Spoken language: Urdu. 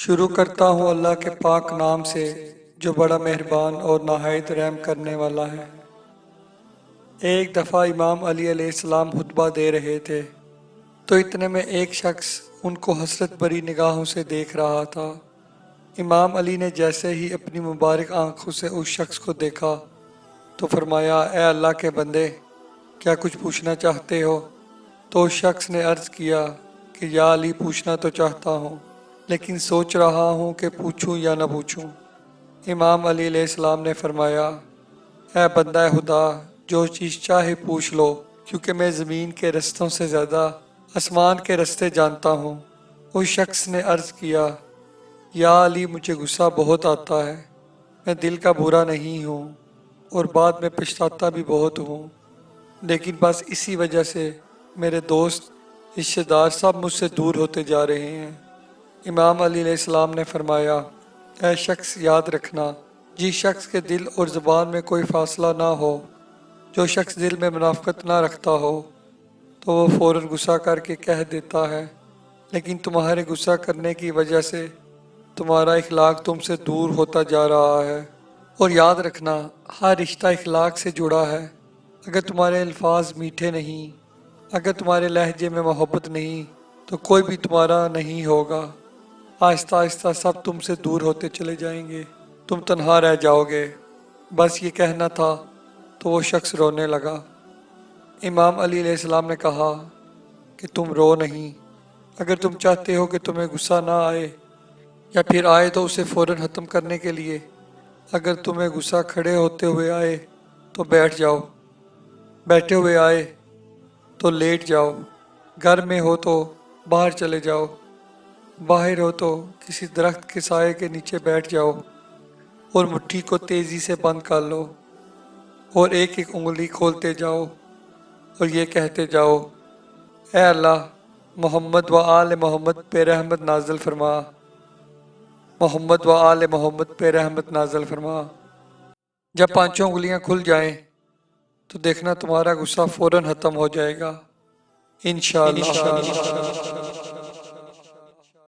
شروع کرتا ہوں اللہ کے پاک نام سے جو بڑا مہربان اور نہایت رحم کرنے والا ہے۔ ایک دفعہ امام علی علیہ السلام خطبہ دے رہے تھے تو اتنے میں ایک شخص ان کو حسرت بھری نگاہوں سے دیکھ رہا تھا۔ امام علی نے جیسے ہی اپنی مبارک آنکھوں سے اس شخص کو دیکھا تو فرمایا، اے اللہ کے بندے، کیا کچھ پوچھنا چاہتے ہو؟ تو اس شخص نے عرض کیا کہ یا علی، پوچھنا تو چاہتا ہوں لیکن سوچ رہا ہوں کہ پوچھوں یا نہ پوچھوں۔ امام علی علیہ السلام نے فرمایا، اے بندہ خدا، جو چیز چاہے پوچھ لو، کیونکہ میں زمین کے رستوں سے زیادہ آسمان کے رستے جانتا ہوں۔ اس شخص نے عرض کیا، یا علی، مجھے غصہ بہت آتا ہے، میں دل کا برا نہیں ہوں اور بعد میں پچھتاتا بھی بہت ہوں، لیکن بس اسی وجہ سے میرے دوست، رشتہ دار سب مجھ سے دور ہوتے جا رہے ہیں۔ امام علی علیہ السلام نے فرمایا، اے شخص، یاد رکھنا، جس شخص کے دل اور زبان میں کوئی فاصلہ نہ ہو، جو شخص دل میں منافقت نہ رکھتا ہو، تو وہ فوراً غصہ کر کے کہہ دیتا ہے، لیکن تمہارے غصہ کرنے کی وجہ سے تمہارا اخلاق تم سے دور ہوتا جا رہا ہے۔ اور یاد رکھنا، ہر رشتہ اخلاق سے جڑا ہے۔ اگر تمہارے الفاظ میٹھے نہیں، اگر تمہارے لہجے میں محبت نہیں، تو کوئی بھی تمہارا نہیں ہوگا۔ آہستہ آہستہ سب تم سے دور ہوتے چلے جائیں گے، تم تنہا رہ جاؤ گے۔ بس یہ کہنا تھا تو وہ شخص رونے لگا۔ امام علی علیہ السلام نے کہا کہ تم رو نہیں، اگر تم چاہتے ہو کہ تمہیں غصہ نہ آئے یا پھر آئے تو اسے فوراً ختم کرنے کے لیے اگر تمہیں غصہ کھڑے ہوتے ہوئے آئے تو بیٹھ جاؤ، بیٹھے ہوئے آئے تو لیٹ جاؤ، گھر میں ہو تو باہر چلے جاؤ، باہر ہو تو کسی درخت کے سائے کے نیچے بیٹھ جاؤ اور مٹھی کو تیزی سے بند کر لو اور ایک ایک انگلی کھولتے جاؤ اور یہ کہتے جاؤ، اے اللہ، محمد و آل محمد پہ رحمت نازل فرما، محمد و آل محمد پہ رحمت نازل فرما۔ جب پانچوں انگلیاں کھل جائیں تو دیکھنا تمہارا غصہ فوراً ختم ہو جائے گا، انشاءاللہ۔